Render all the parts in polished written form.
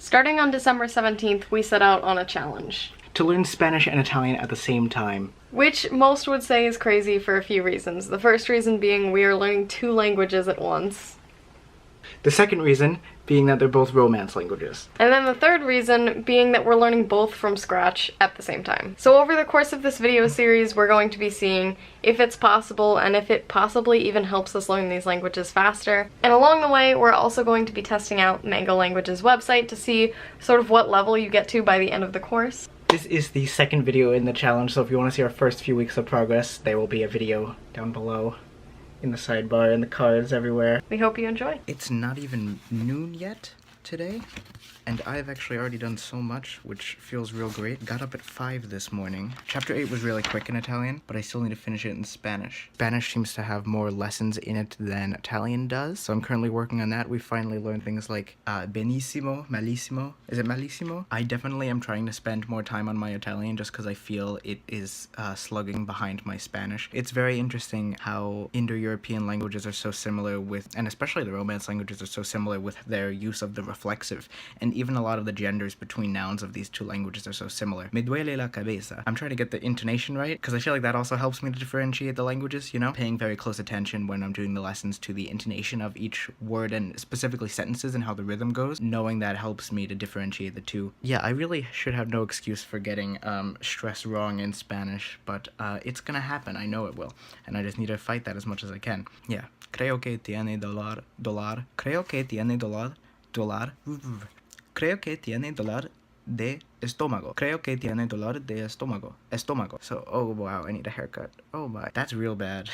Starting on December 17th, we set out on a challenge. To learn Spanish and Italian at the same time. Which most would say is crazy for a few reasons. The first reason being we are learning 2 languages at once. The second reason being that they're both Romance languages. And then the third reason being that we're learning both from scratch at the same time. So over the course of this video series, we're going to be seeing if it's possible and if it possibly even helps us learn these languages faster. And along the way, we're also going to be testing out Mango Language's website to see sort of what level you get to by the end of the course. This is the second video in the challenge, so if you want to see our first few weeks of progress, there will be a video down below. In the sidebar, in the cards, everywhere. We hope you enjoy. It's not even noon yet today, and I've actually already done so much, which feels real great. Got up at 5 this morning. Chapter 8 was really quick in Italian, but I still need to finish it in Spanish. Spanish seems to have more lessons in it than Italian does, so I'm currently working on that. We finally learned things like benissimo, malissimo. Is it malissimo? I definitely am trying to spend more time on my Italian just because I feel it is slugging behind my Spanish. It's very interesting how Indo-European languages are so similar with, and especially the Romance languages are so similar with their use of the reflexive, and even a lot of the genders between nouns of these 2 languages are so similar. Me duele la cabeza. I'm trying to get the intonation right, because I feel like that also helps me to differentiate the languages, you know? Paying very close attention when I'm doing the lessons to the intonation of each word, and specifically sentences and how the rhythm goes. Knowing that helps me to differentiate the 2. Yeah, I really should have no excuse for getting stress wrong in Spanish, but it's gonna happen, I know it will. And I just need to fight that as much as I can. Yeah. Creo que tiene dolor. Creo que tiene dolor. Creo que tiene dolor de estómago. Creo que tiene dolor de estómago. So, oh wow, I need a haircut. Oh my, that's real bad.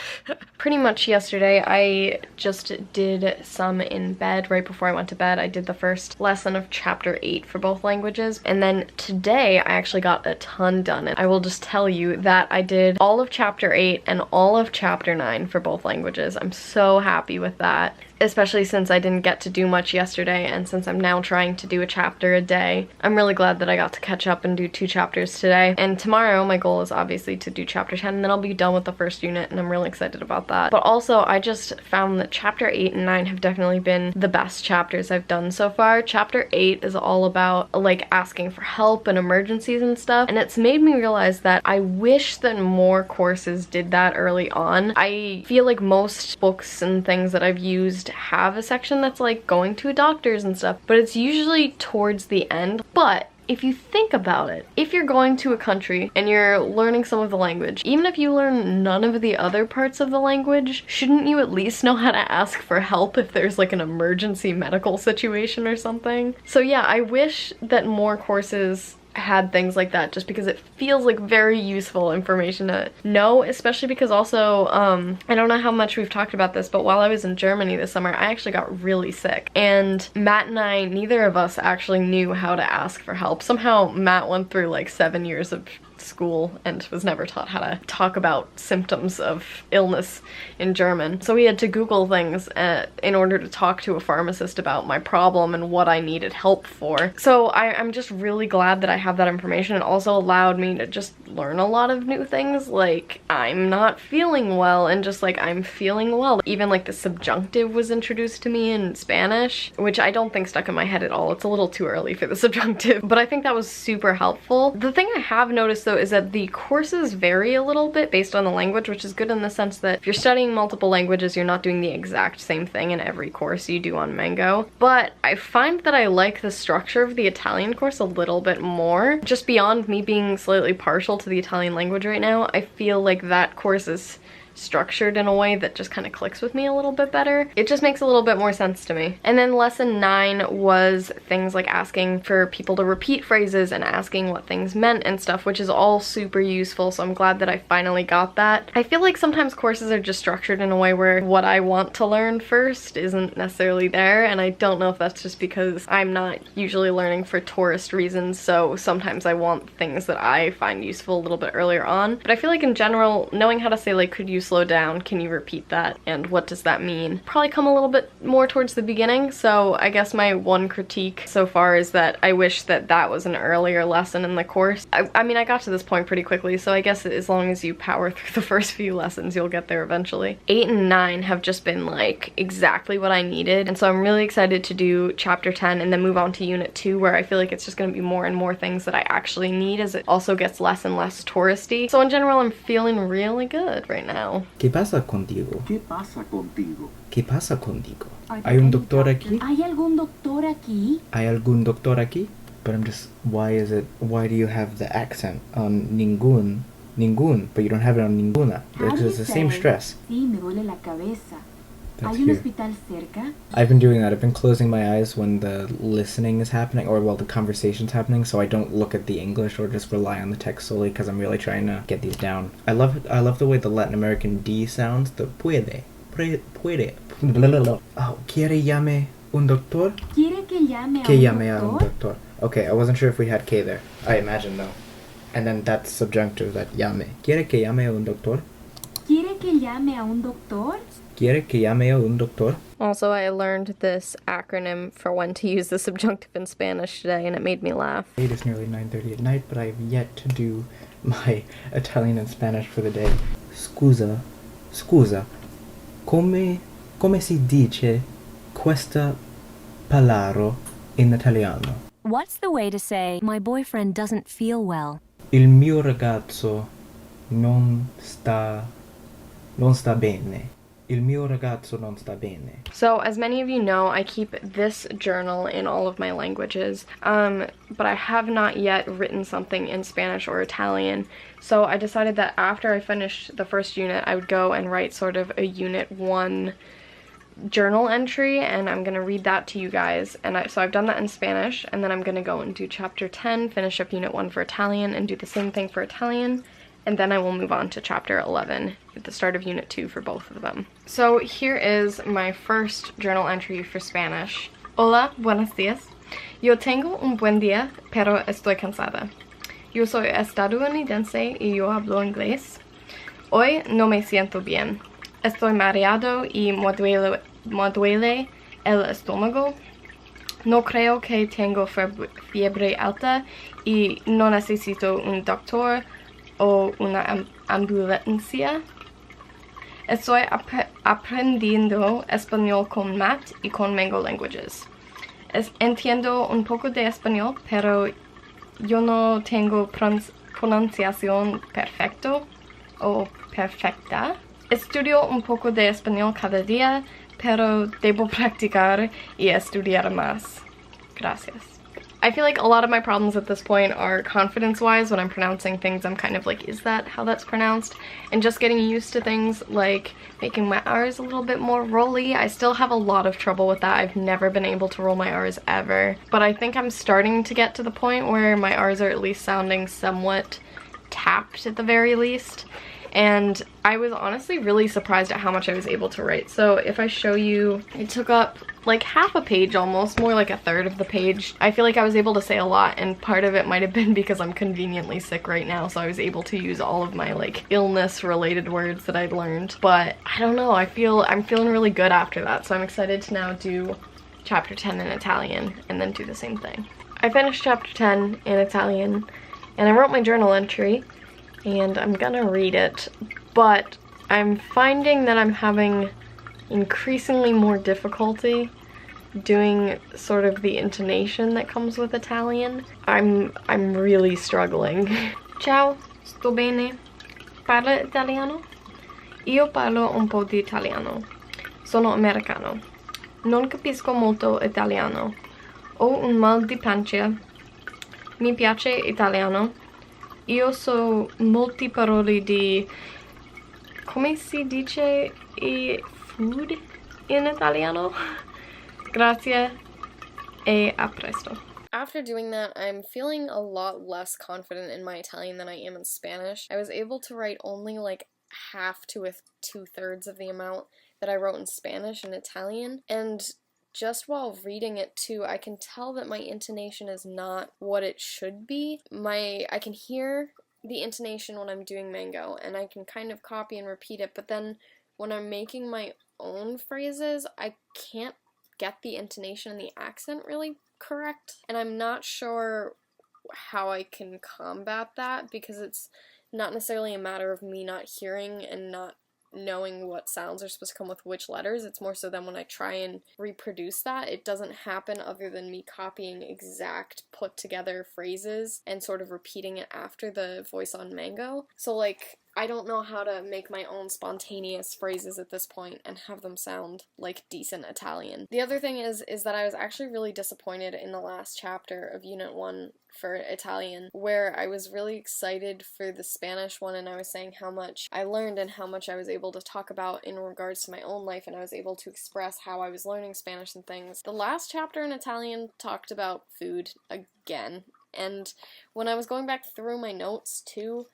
Pretty much yesterday, I just did some in bed right before I went to bed. I did the first lesson of chapter 8 for both languages. And then today, I actually got a ton done. And I will just tell you that I did all of chapter 8 and all of chapter 9 for both languages. I'm so happy with that. Especially since I didn't get to do much yesterday, and since I'm now trying to do a chapter a day, I'm really glad that I got to catch up and do 2 chapters today. And tomorrow, my goal is obviously to do chapter 10, and then I'll be done with the first unit, and I'm really excited about that. But also, I just found that chapter 8 and 9 have definitely been the best chapters I've done so far. Chapter 8 is all about, like, asking for help and emergencies and stuff, and it's made me realize that I wish that more courses did that early on. I feel like most books and things that I've used have a section that's like going to a doctor's and stuff, but it's usually towards the end. But if you think about it, if you're going to a country and you're learning some of the language, even if you learn none of the other parts of the language, shouldn't you at least know how to ask for help if there's like an emergency medical situation or something? So yeah, I wish that more courses had things like that, just because it feels like very useful information to know, especially because also I don't know how much we've talked about this, but while I was in Germany this summer, I actually got really sick, and Matt and I, neither of us actually knew how to ask for help. Somehow Matt went through like 7 years of school and was never taught how to talk about symptoms of illness in German. So we had to Google things in order to talk to a pharmacist about my problem and what I needed help for. So I'm just really glad that I have that information. It also allowed me to just learn a lot of new things, like I'm not feeling well and just like I'm feeling well. Even like the subjunctive was introduced to me in Spanish, which I don't think stuck in my head at all. It's a little too early for the subjunctive, but I think that was super helpful. The thing I have noticed though is that the courses vary a little bit based on the language, which is good in the sense that if you're studying multiple languages, you're not doing the exact same thing in every course you do on Mango. But I find that I like the structure of the Italian course a little bit more. Just beyond me being slightly partial to the Italian language right now, I feel like that course is structured in a way that just kind of clicks with me a little bit better. It just makes a little bit more sense to me. And then lesson 9 was things like asking for people to repeat phrases and asking what things meant and stuff, which is all super useful, so I'm glad that I finally got that. I feel like sometimes courses are just structured in a way where what I want to learn first isn't necessarily there, and I don't know if that's just because I'm not usually learning for tourist reasons, so sometimes I want things that I find useful a little bit earlier on. But I feel like in general, knowing how to say like could use slow down. Can you repeat that? And what does that mean? Probably come a little bit more towards the beginning, so I guess my one critique so far is that I wish that that was an earlier lesson in the course. I mean, I got to this point pretty quickly, so I guess as long as you power through the first few lessons, you'll get there eventually. 8 and 9 have just been like exactly what I needed, and so I'm really excited to do chapter 10 and then move on to unit 2, where I feel like it's just going to be more and more things that I actually need as it also gets less and less touristy. So in general, I'm feeling really good right now. ¿Qué pasa contigo? ¿Qué pasa contigo? ¿Qué pasa contigo? ¿Hay un doctor aquí? ¿Hay algún doctor aquí? ¿Hay algún doctor aquí? But I'm just, why do you have the accent on ningún, but you don't have it on ninguna? Because it's the same stress. Sí, me duele la cabeza. That's ¿Hay un here. hospital cerca? I've been doing that. I've been closing my eyes when the listening is happening, or well, the conversation's happening, so I don't look at the English or just rely on the text solely, because I'm really trying to get these down. I love the way the Latin American D sounds. The puede. Oh, ¿quiere llame un doctor? ¿Quiere que llame Que a llame a un un doctor? doctor. Okay, I wasn't sure if we had K there. I imagine though. And then that's subjunctive, that llame. ¿Quiere que llame a un doctor? ¿Quiere que llame a un doctor? ¿Quiere que llame a un doctor? Also, I learned this acronym for when to use the subjunctive in Spanish today, and it made me laugh. It is nearly 9:30 at night, but I have yet to do my Italian and Spanish for the day. Scusa, come si dice questa palaro in italiano? What's the way to say, my boyfriend doesn't feel well? Il mio ragazzo non sta bene. Il mio ragazzo non sta bene. So, as many of you know, I keep this journal in all of my languages, but I have not yet written something in Spanish or Italian, so I decided that after I finished the first unit, I would go and write sort of a Unit 1 journal entry, and I'm gonna read that to you guys. And so I've done that in Spanish, and then I'm gonna go and do chapter 10, finish up Unit 1 for Italian, and do the same thing for Italian. And then I will move on to chapter 11 at the start of unit 2 for both of them. So here is my first journal entry for Spanish. Hola, buenos días. Yo tengo un buen día, pero estoy cansada. Yo soy estadounidense y yo hablo inglés. Hoy no me siento bien. Estoy mareado y me duele el estómago. No creo que tengo fiebre alta y no necesito un doctor o una ambulancia. Estoy aprendiendo español con Matt y con Mango Languages. Entiendo un poco de español, pero yo no tengo pronunciación perfecta. Estudio un poco de español cada día, pero debo practicar y estudiar más. Gracias. I feel like a lot of my problems at this point are confidence-wise. When I'm pronouncing things, I'm kind of like, is that how that's pronounced? And just getting used to things like making my R's a little bit more rolly. I still have a lot of trouble with that. I've never been able to roll my R's ever. But I think I'm starting to get to the point where my R's are at least sounding somewhat tapped at the very least. And I was honestly really surprised at how much I was able to write. So if I show you, it took up like half a page almost, more like a third of the page. I feel like I was able to say a lot, and part of it might have been because I'm conveniently sick right now, so I was able to use all of my like illness related words that I'd learned. But I don't know, I'm feeling really good after that, so I'm excited to now do chapter 10 in Italian and then do the same thing. I finished chapter 10 in Italian and I wrote my journal entry, and I'm gonna read it, but I'm finding that I'm having increasingly more difficulty doing sort of the intonation that comes with Italian. I'm really struggling. Ciao, sto bene. Parla italiano? Io parlo un po' di italiano. Sono americano. Non capisco molto italiano. Ho un mal di pancia. Mi piace italiano. Io so molti parole di, come si dice food in italiano? Grazie e a presto. After doing that, I'm feeling a lot less confident in my Italian than I am in Spanish. I was able to write only like half to 2/3 of the amount that I wrote in Spanish and Italian, and just while reading it too, I can tell that my intonation is not what it should be. I can hear the intonation when I'm doing mango, and I can kind of copy and repeat it, but then when I'm making my own phrases, I can't get the intonation and the accent really correct, and I'm not sure how I can combat that, because it's not necessarily a matter of me not hearing and not knowing what sounds are supposed to come with which letters. It's more so then when I try and reproduce that, it doesn't happen other than me copying exact put together phrases and sort of repeating it after the voice on mango. So like, I don't know how to make my own spontaneous phrases at this point and have them sound like decent Italian. The other thing is that I was actually really disappointed in the last chapter of Unit 1 for Italian, where I was really excited for the Spanish one, and I was saying how much I learned and how much I was able to talk about in regards to my own life, and I was able to express how I was learning Spanish and things. The last chapter in Italian talked about food again, and when I was going back through my notes too,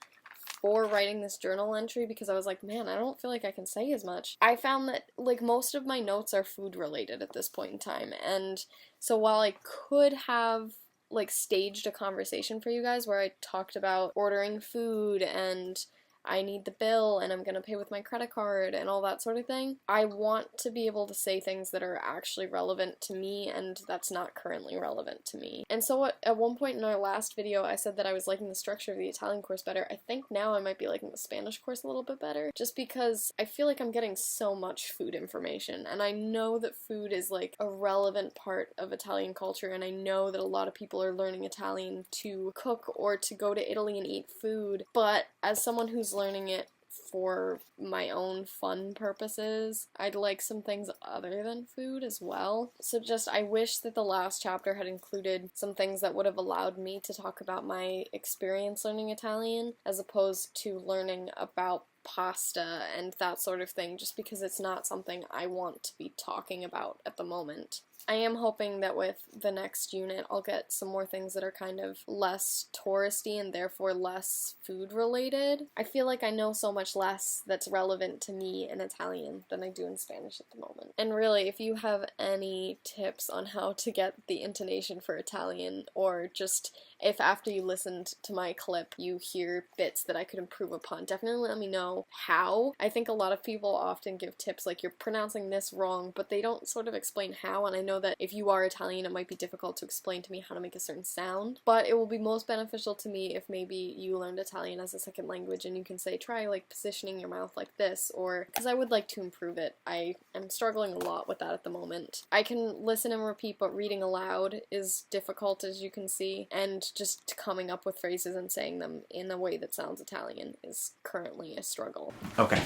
for writing this journal entry, because I was like, man, I don't feel like I can say as much, I found that like most of my notes are food related at this point in time, and so while I could have like staged a conversation for you guys where I talked about ordering food and I need the bill and I'm gonna pay with my credit card and all that sort of thing, I want to be able to say things that are actually relevant to me, and that's not currently relevant to me. And so at one point in our last video I said that I was liking the structure of the Italian course better. I think now I might be liking the Spanish course a little bit better, just because I feel like I'm getting so much food information, and I know that food is like a relevant part of Italian culture, and I know that a lot of people are learning Italian to cook or to go to Italy and eat food, but as someone who's learning it for my own fun purposes, I'd like some things other than food as well. So just, I wish that the last chapter had included some things that would have allowed me to talk about my experience learning Italian, as opposed to learning about pasta and that sort of thing, just because it's not something I want to be talking about at the moment. I am hoping that with the next unit I'll get some more things that are kind of less touristy and therefore less food related. I feel like I know so much less that's relevant to me in Italian than I do in Spanish at the moment. And really, if you have any tips on how to get the intonation for Italian, or just if after you listened to my clip you hear bits that I could improve upon, definitely let me know how. I think a lot of people often give tips like, you're pronouncing this wrong, but they don't sort of explain how, and I know that if you are Italian it might be difficult to explain to me how to make a certain sound, but it will be most beneficial to me if maybe you learned Italian as a second language and you can say, try like positioning your mouth like this, or, because I would like to improve it. I am struggling a lot with that at the moment. I can listen and repeat, but reading aloud is difficult, as you can see, and just coming up with phrases and saying them in a way that sounds Italian is currently a struggle. Okay,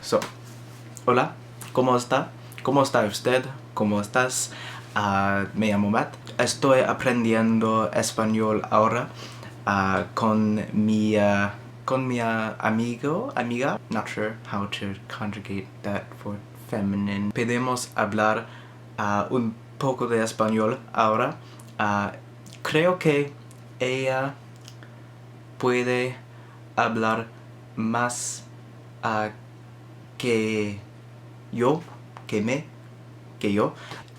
so, hola, ¿cómo está? ¿Cómo está usted? ¿Cómo estás? Me llamo Matt. Estoy aprendiendo español ahora con mi amiga. Not sure how to conjugate that for feminine. Podemos hablar un poco de español ahora. Creo que ella puede hablar más que yo.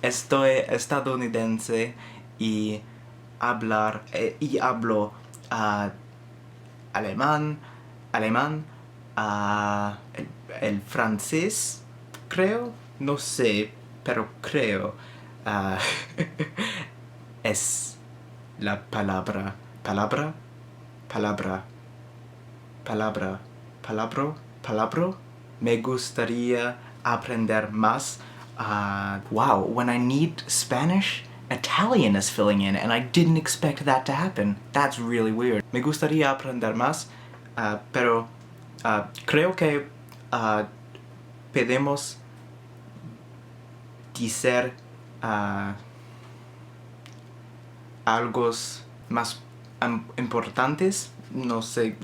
Estoy estadounidense y hablo alemán, el francés, creo, no sé, pero creo. Es la palabra. Me gustaría aprender más. Wow, when I need Spanish, Italian is filling in, and I didn't expect that to happen. That's really weird. Me gustaría aprender más, pero creo que podemos decir algo más importantes. No sé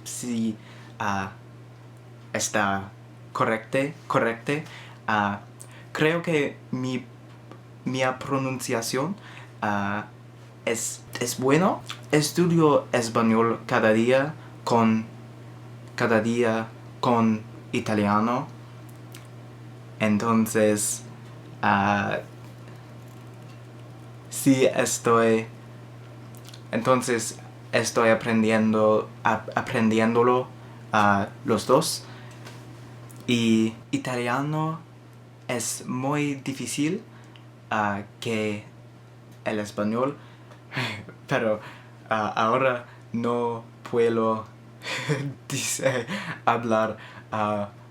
si está correcte. Creo que mi pronunciación es bueno. Estudio español cada día con italiano. Entonces, estoy aprendiéndolo los dos. Y italiano es muy difícil que el español, pero ahora no puedo hablar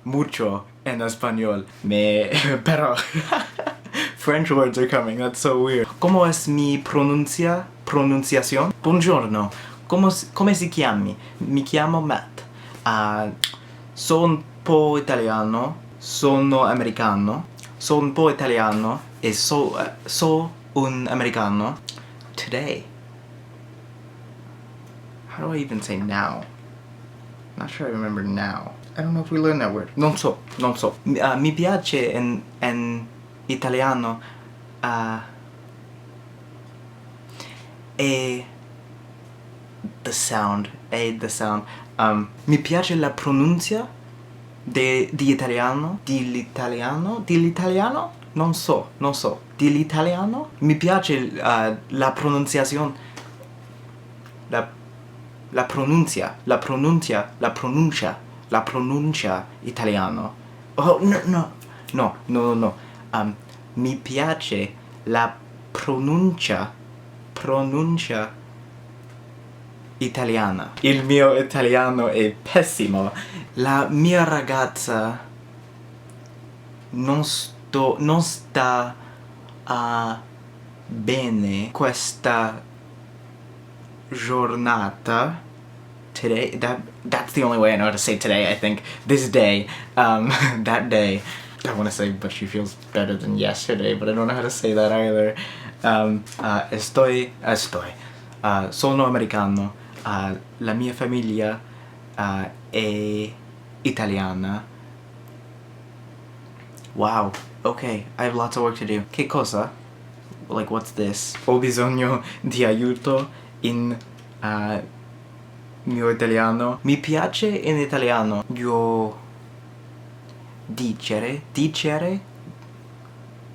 mucho en español. Pero French words are coming, that's so weird. ¿Cómo es mi pronunciación? Buongiorno. Come si chiami? Mi chiamo Matt. Sono un po' italiano, sono americano, sono un po' italiano e so un americano. Today. How do I even say now? Not sure I remember now. I don't know if we learned that word. Non so. Mi piace en italiano e the sound. Mi piace la pronuncia di italiano, dell'italiano? Non so. Dell'italiano? Mi piace la pronunciazione. La pronuncia italiano. Oh, no. Mi piace la pronuncia italiana. Il mio italiano è pessimo. La mia ragazza non sta bene questa giornata. Today, that's the only way I know how to say today, I think. This day, that day. I want to say, but she feels better than yesterday, but I don't know how to say that either. Sono americano. La mia famiglia è italiana. Wow, okay, I have lots of work to do. Che cosa? Like, what's this? Ho bisogno di aiuto in mio italiano. Mi piace in italiano. Io dicere,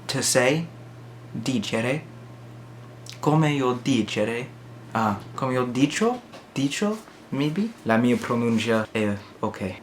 to say, dicere, come io dicere, come io dico, maybe? La mia pronuncia è okay.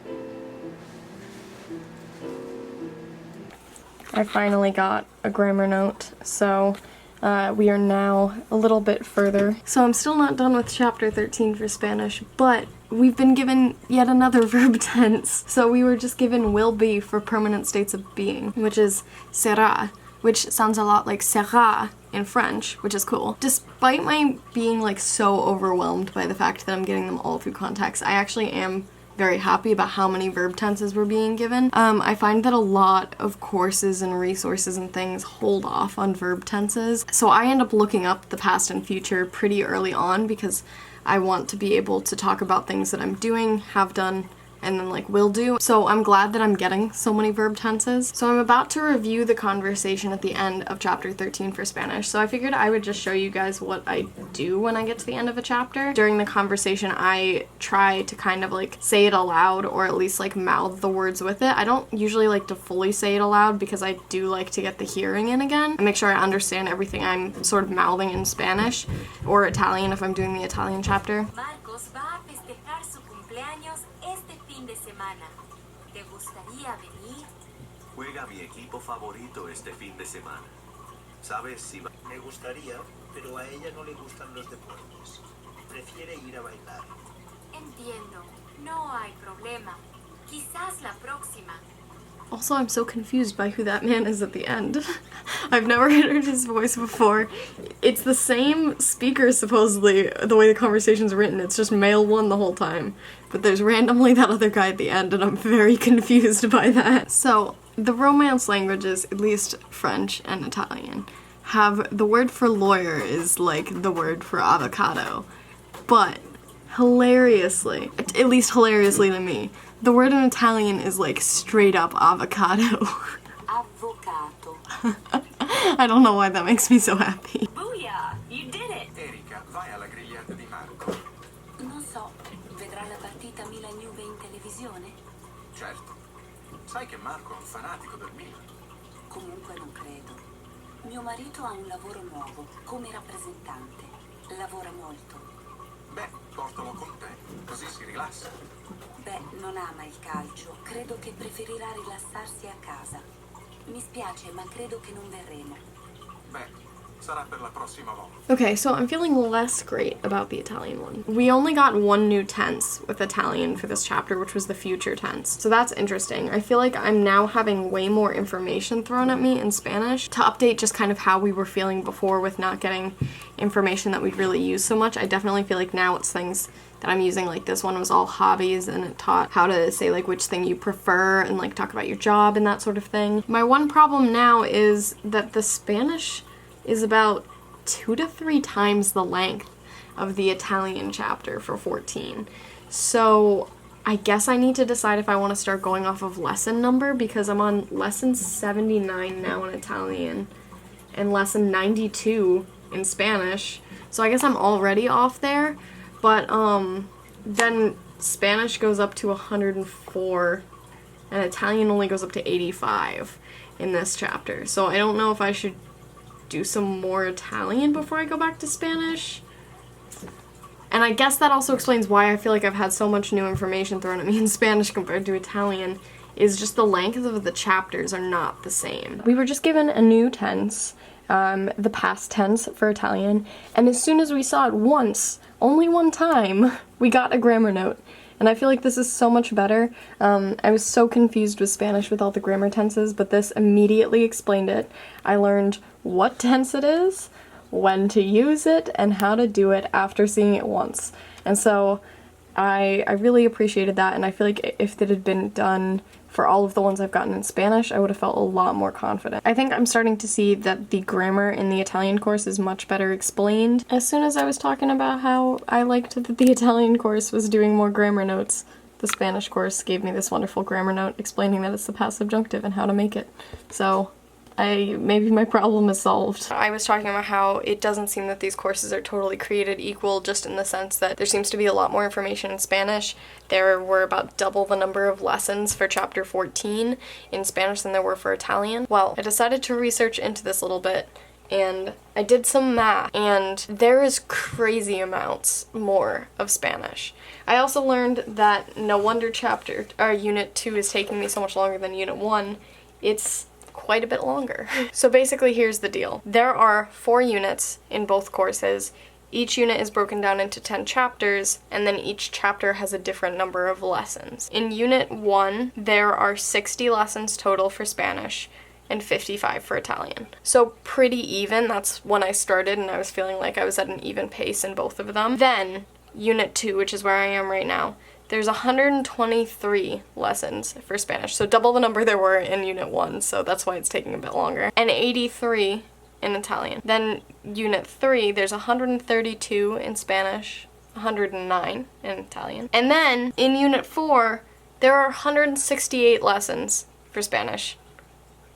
I finally got a grammar note, so we are now a little bit further. So I'm still not done with chapter 13 for Spanish, but we've been given yet another verb tense. So we were just given will be for permanent states of being, which is sera, which sounds a lot like sera in French, which is cool. Despite my being like so overwhelmed by the fact that I'm getting them all through context, I actually am very happy about how many verb tenses were being given. I find that a lot of courses and resources and things hold off on verb tenses, so I end up looking up the past and future pretty early on because I want to be able to talk about things that I'm doing, have done, and then like will do. So I'm glad that I'm getting so many verb tenses. So I'm about to review the conversation at the end of chapter 13 for Spanish. So I figured I would just show you guys what I do when I get to the end of a chapter. During the conversation, I try to kind of like say it aloud or at least like mouth the words with it. I don't usually like to fully say it aloud because I do like to get the hearing in again and make sure I understand everything I'm sort of mouthing in Spanish or Italian if I'm doing the Italian chapter. Marcos va a festejar su cumpleaños este fin de semana. ¿Te gustaría venir? Juega mi equipo favorito este fin de semana. ¿Sabes si va? Me gustaría, pero a ella no le gustan los deportes. Prefiere ir a bailar. Entiendo. No hay problema. Quizás la próxima. Also, I'm so confused by who that man is at the end. I've never heard his voice before. It's the same speaker, supposedly, the way the conversation's written. It's just male one the whole time. But there's randomly that other guy at the end, and I'm very confused by that. So, the Romance languages, at least French and Italian, have the word for lawyer is like the word for avocado. But, hilariously, at least hilariously to me, the word in Italian is like straight up avocado. Avvocato. I don't know why that makes me so happy. Booyah! You did it! Erika, vai alla grigliata di Marco. Non so, vedrà la partita Milan-Juve in televisione? Certo. Sai che Marco è un fanatico del Milan. Comunque non credo. Mio marito ha un lavoro nuovo, come rappresentante. Lavora molto. Beh, portalo con te, così si rilassa. Beh, non ama il calcio. Credo che preferirà rilassarsi a casa. Mi spiace, ma credo che non verremo. Beh, sarà per la prossima volta. Okay, so I'm feeling less great about the Italian one. We only got one new tense with Italian for this chapter, which was the future tense. So that's interesting. I feel like I'm now having way more information thrown at me in Spanish to update just kind of how we were feeling before with not getting information that we'd really use so much. I definitely feel like now it's things that I'm using, like this one was all hobbies and it taught how to say like which thing you prefer and like talk about your job and that sort of thing. My one problem now is that the Spanish is about 2 to 3 times the length of the Italian chapter for 14. So I guess I need to decide if I want to start going off of lesson number, because I'm on lesson 79 now in Italian and lesson 92 in Spanish. So I guess I'm already off there, but then Spanish goes up to 104 and Italian only goes up to 85 in this chapter. So I don't know if I should do some more Italian before I go back to Spanish. And I guess that also explains why I feel like I've had so much new information thrown at me in Spanish compared to Italian, is just the length of the chapters are not the same. We were just given a new tense, the past tense for Italian, and as soon as we saw it once, only one time, we got a grammar note. And I feel like this is so much better. I was so confused with Spanish with all the grammar tenses, but this immediately explained it. I learned what tense it is, when to use it, and how to do it after seeing it once. And so I really appreciated that, and I feel like if it had been done for all of the ones I've gotten in Spanish, I would have felt a lot more confident. I think I'm starting to see that the grammar in the Italian course is much better explained. As soon as I was talking about how I liked that the Italian course was doing more grammar notes, the Spanish course gave me this wonderful grammar note explaining that it's the past subjunctive and how to make it. So maybe my problem is solved. I was talking about how it doesn't seem that these courses are totally created equal, just in the sense that there seems to be a lot more information in Spanish. There were about double the number of lessons for chapter 14 in Spanish than there were for Italian. Well, I decided to research into this a little bit, and I did some math, and there is crazy amounts more of Spanish. I also learned that no wonder Unit 2 is taking me so much longer than Unit 1. It's quite a bit longer. So basically here's the deal. There are 4 units in both courses. Each unit is broken down into 10 chapters, and then each chapter has a different number of lessons. In Unit 1, there are 60 lessons total for Spanish and 55 for Italian. So pretty even. That's when I started, and I was feeling like I was at an even pace in both of them. Then Unit 2, which is where I am right now, there's 123 lessons for Spanish, so double the number there were in Unit 1, so that's why it's taking a bit longer, and 83 in Italian. Then Unit 3, there's 132 in Spanish, 109 in Italian. And then in Unit 4, there are 168 lessons for Spanish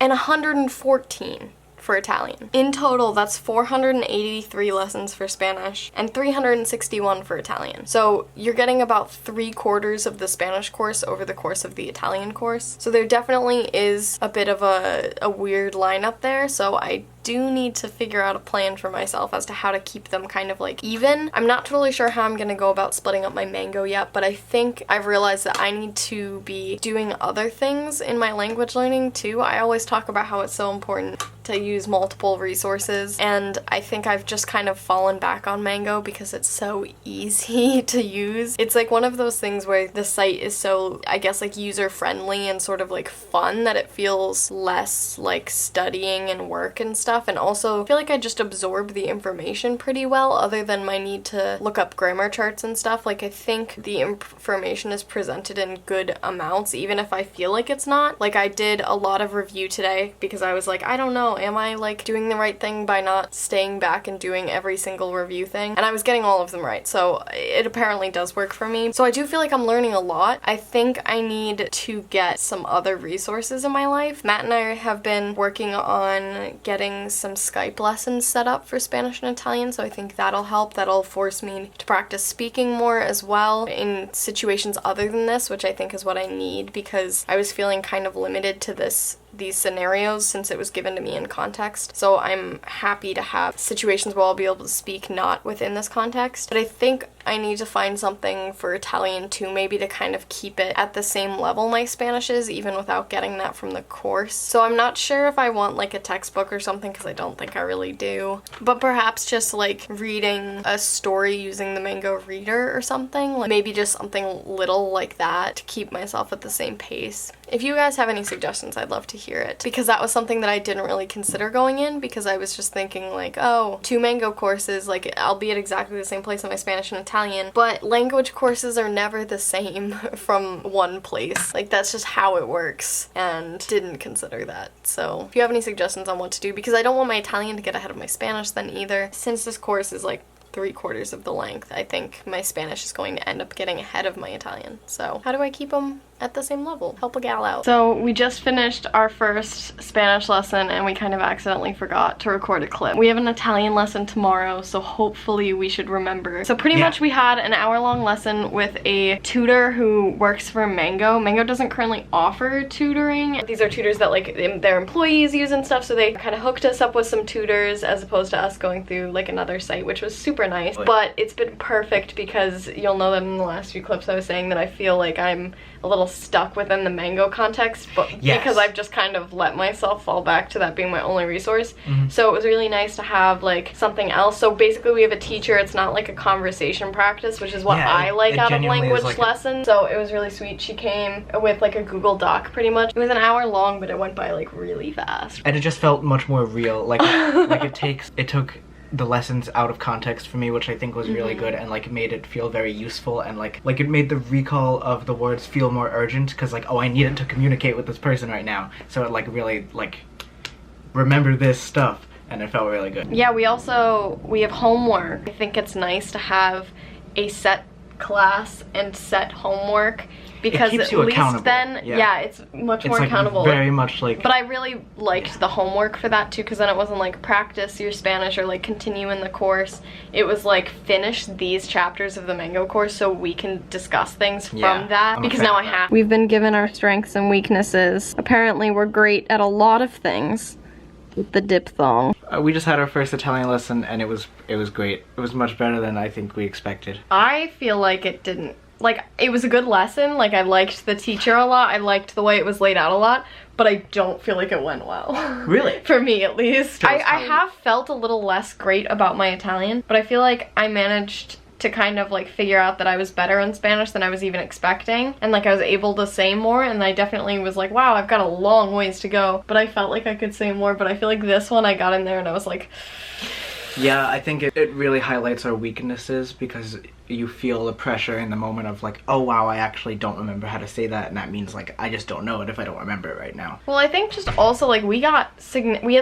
and 114 for Italian. In total, that's 483 lessons for Spanish and 361 for Italian. So you're getting about 3/4 of the Spanish course over the course of the Italian course. So there definitely is a bit of a weird lineup there, so I do need to figure out a plan for myself as to how to keep them kind of like even. I'm not totally sure how I'm gonna go about splitting up my mango yet, but I think I've realized that I need to be doing other things in my language learning too. I always talk about how it's so important to use multiple resources, and I think I've just kind of fallen back on Mango because it's so easy to use. It's like one of those things where the site is so, I guess, like user-friendly and sort of like fun that it feels less like studying and work and stuff. And also I feel like I just absorb the information pretty well, other than my need to look up grammar charts and stuff. Like, I think the information is presented in good amounts, even if I feel like it's not. Like, I did a lot of review today because I was like, I don't know, am I like doing the right thing by not staying back and doing every single review thing? And I was getting all of them right, so it apparently does work for me. So I do feel like I'm learning a lot. I think I need to get some other resources in my life. Matt and I have been working on getting some Skype lessons set up for Spanish and Italian, so I think that'll help. That'll force me to practice speaking more as well in situations other than this, which I think is what I need, because I was feeling kind of limited to this these scenarios since it was given to me in context. So I'm happy to have situations where I'll be able to speak not within this context. But I think I need to find something for Italian too, maybe to kind of keep it at the same level my Spanish is, even without getting that from the course. So I'm not sure if I want like a textbook or something, because I don't think I really do. But perhaps just like reading a story using the Mango Reader or something. Like maybe just something little like that to keep myself at the same pace. If you guys have any suggestions, I'd love to hear it, because that was something that I didn't really consider going in, because I was just thinking like, oh, 2 Mango courses, like I'll be at exactly the same place in my Spanish and Italian, but language courses are never the same from one place. Like that's just how it works, and didn't consider that. So if you have any suggestions on what to do, because I don't want my Italian to get ahead of my Spanish then either. Since this course is like 3/4 of the length, I think my Spanish is going to end up getting ahead of my Italian. So how do I keep them at the same level? Help a gal out. So we just finished our first Spanish lesson and we kind of accidentally forgot to record a clip. We have an Italian lesson tomorrow, so hopefully we should remember. So pretty much we had an hour-long lesson with a tutor who works for Mango. Mango doesn't currently offer tutoring. These are tutors that like their employees use and stuff, so they kind of hooked us up with some tutors as opposed to us going through like another site, which was super nice. But it's been perfect, because you'll know that in the last few clips I was saying that I feel like I'm a little stuck within the Mango context, but because I've just kind of let myself fall back to that being my only resource. So it was really nice to have like something else. So basically we have a teacher, it's not like a conversation practice, which is what I like out of language lessons. So it was really sweet. She came with like a Google Doc pretty much. It was an hour long, but it went by like really fast. And it just felt much more real. Like it took the lessons out of context for me, which I think was really good, and like made it feel very useful, and like it made the recall of the words feel more urgent, because like, oh, I needed to communicate with this person right now, so it like really like remember this stuff, and it felt really good. Yeah, we have homework. I think it's nice to have a set class and set homework, because it keeps you at least accountable. Then it's much more like accountable. Very much like. But I really liked the homework for that too, because then it wasn't like practice your Spanish or like continue in the course. It was like finish these chapters of the Mango course so we can discuss things from that, because now I have. We've been given our strengths and weaknesses. Apparently we're great at a lot of things with the diphthong. We just had our first Italian lesson and it was great. It was much better than I think we expected. I feel like it didn't. Like, it was a good lesson. Like, I liked the teacher a lot. I liked the way it was laid out a lot. But I don't feel like it went well. Really? For me, at least. I have felt a little less great about my Italian. But I feel like I managed to kind of like figure out that I was better in Spanish than I was even expecting. And like I was able to say more. And I definitely was like, wow, I've got a long ways to go. But I felt like I could say more. But I feel like this one I got in there and I was like... Yeah, I think it really highlights our weaknesses, because you feel the pressure in the moment of like, oh wow, I actually don't remember how to say that, and that means like I just don't know it if I don't remember it right now. Well, I think just also like we had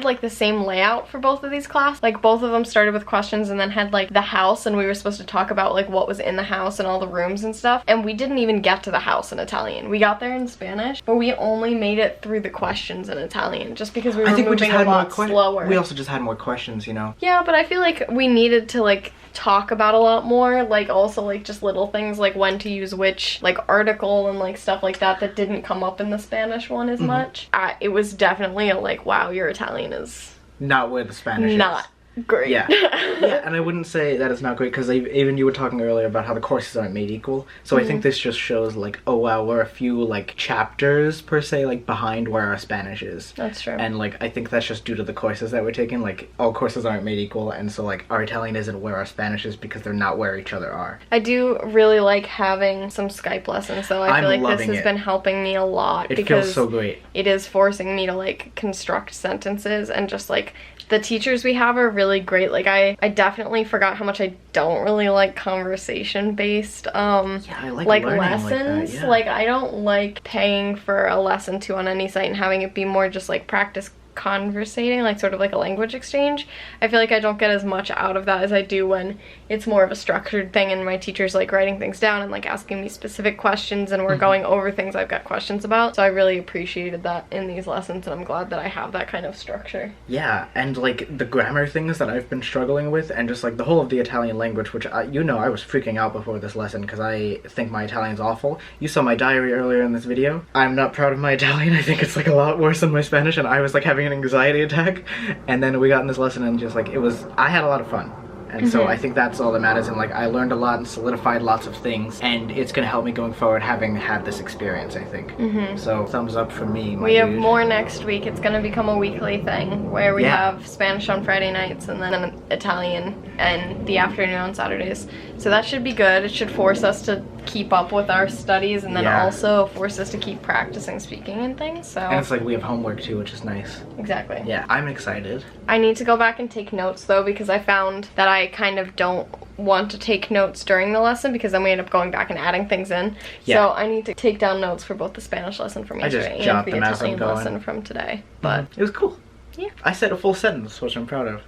like the same layout for both of these classes. Like both of them started with questions and then had like the house, and we were supposed to talk about like what was in the house and all the rooms and stuff. And we didn't even get to the house in Italian. We got there in Spanish, but we only made it through the questions in Italian, just because we were moving a lot slower. We also just had more questions, you know? Yeah, but I feel like we needed to like talk about a lot more, like also like just little things like when to use which like article and like stuff like that didn't come up in the Spanish one as much. It was definitely a like, wow, your Italian is not where the Spanish is. Not great. Yeah. Yeah, and I wouldn't say that it's not great, because even you were talking earlier about how the courses aren't made equal. So I think this just shows like, oh wow, we're a few like chapters per se like behind where our Spanish is. That's true. And like I think that's just due to the courses that we're taking. Like all courses aren't made equal, and so like our Italian isn't where our Spanish is because they're not where each other are. I do really like having some Skype lessons, though. I feel like this has been helping me a lot. It feels so great. It is forcing me to like construct sentences, and just like the teachers we have are really great. Like I definitely forgot how much I don't really like conversation based I like lessons. Like I don't like paying for a lesson 2 on any site and having it be more just like practice conversating, like sort of like a language exchange. I feel like I don't get as much out of that as I do when it's more of a structured thing and my teacher's like writing things down and like asking me specific questions and we're going over things I've got questions about. So I really appreciated that in these lessons, and I'm glad that I have that kind of structure. Yeah, and like the grammar things that I've been struggling with, and just like the whole of the Italian language, which I was freaking out before this lesson because I think my Italian's awful. You saw my diary earlier in this video. I'm not proud of my Italian. I think it's like a lot worse than my Spanish, and I was like having an anxiety attack. And then we got in this lesson and just like I had a lot of fun. And so I think that's all that matters, and like I learned a lot and solidified lots of things, and it's gonna help me going forward having had this experience, I think. So thumbs up for me. We have more next week. It's gonna become a weekly thing where we have Spanish on Friday nights and then Italian and the afternoon on Saturdays. So that should be good. It should force us to keep up with our studies, and then also force us to keep practicing speaking and things. So and it's like we have homework too, which is nice. Exactly. Yeah, I'm excited. I need to go back and take notes though, because I found that I kind of don't want to take notes during the lesson because then we end up going back and adding things in. So I need to take down notes for both the Spanish lesson from yesterday and the Italian lesson from today. But it was cool. Yeah. I said a full sentence, which I'm proud of.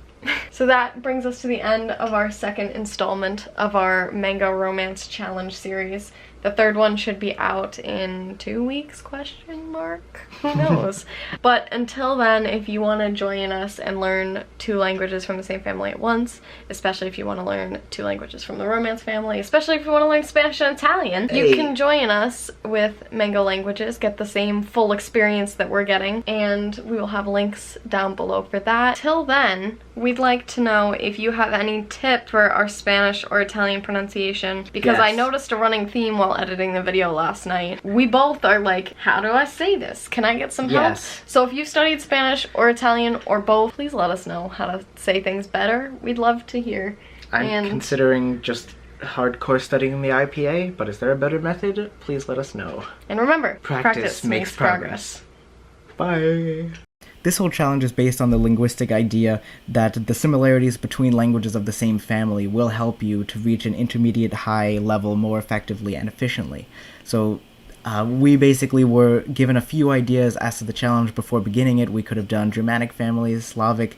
So that brings us to the end of our second installment of our Mango Romance Challenge series. The third one should be out in 2 weeks, question mark? Who knows? But until then, if you want to join us and learn 2 languages from the same family at once, especially if you want to learn 2 languages from the Romance family, especially if you want to learn Spanish and Italian, you can join us with Mango Languages, get the same full experience that we're getting, and we will have links down below for that. Till then, we'd like to know if you have any tip for our Spanish or Italian pronunciation, because I noticed a running theme while editing the video last night. We both are like, how do I say this? Can I get some help? So if you've studied Spanish or Italian or both, please let us know how to say things better. We'd love to hear. I'm considering just hardcore studying the IPA, but is there a better method? Please let us know. And remember, practice makes progress. Bye. This whole challenge is based on the linguistic idea that the similarities between languages of the same family will help you to reach an intermediate high level more effectively and efficiently. So we basically were given a few ideas as to the challenge before beginning it. We could have done Germanic families, Slavic.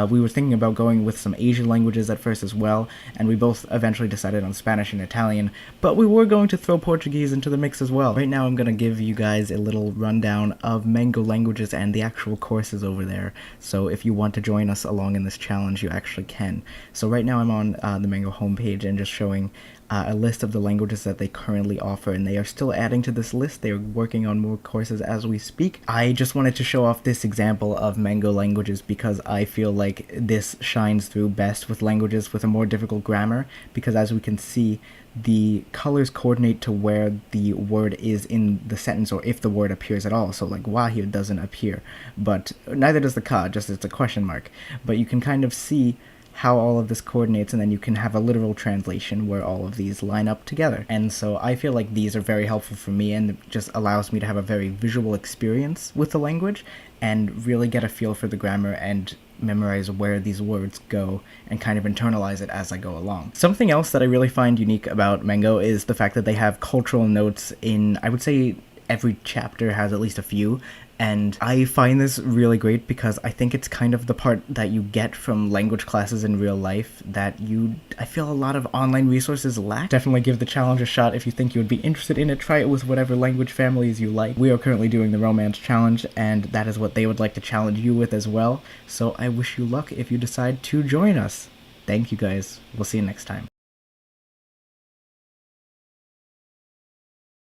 We were thinking about going with some Asian languages at first as well, and we both eventually decided on Spanish and Italian, but we were going to throw Portuguese into the mix as well. Right now I'm going to give you guys a little rundown of Mango Languages and the actual courses over there, so if you want to join us along in this challenge, you actually can. So right now I'm on the Mango homepage and just showing a list of the languages that they currently offer, and they are still adding to this list. They are working on more courses as we speak. I just wanted to show off this example of Mango Languages because I feel like this shines through best with languages with a more difficult grammar, because as we can see, the colors coordinate to where the word is in the sentence, or if the word appears at all. So like wa here doesn't appear, but neither does the ka, just it's a question mark. But you can kind of see how all of this coordinates, and then you can have a literal translation where all of these line up together. And so I feel like these are very helpful for me, and it just allows me to have a very visual experience with the language and really get a feel for the grammar and memorize where these words go and kind of internalize it as I go along. Something else that I really find unique about Mango is the fact that they have cultural notes in, I would say, every chapter has at least a few, and I find this really great because I think it's kind of the part that you get from language classes in real life that I feel a lot of online resources lack. Definitely give the challenge a shot if you think you would be interested in it. Try it with whatever language families you like. We are currently doing the Romance Challenge, and that is what they would like to challenge you with as well, so I wish you luck if you decide to join us. Thank you guys. We'll see you next time.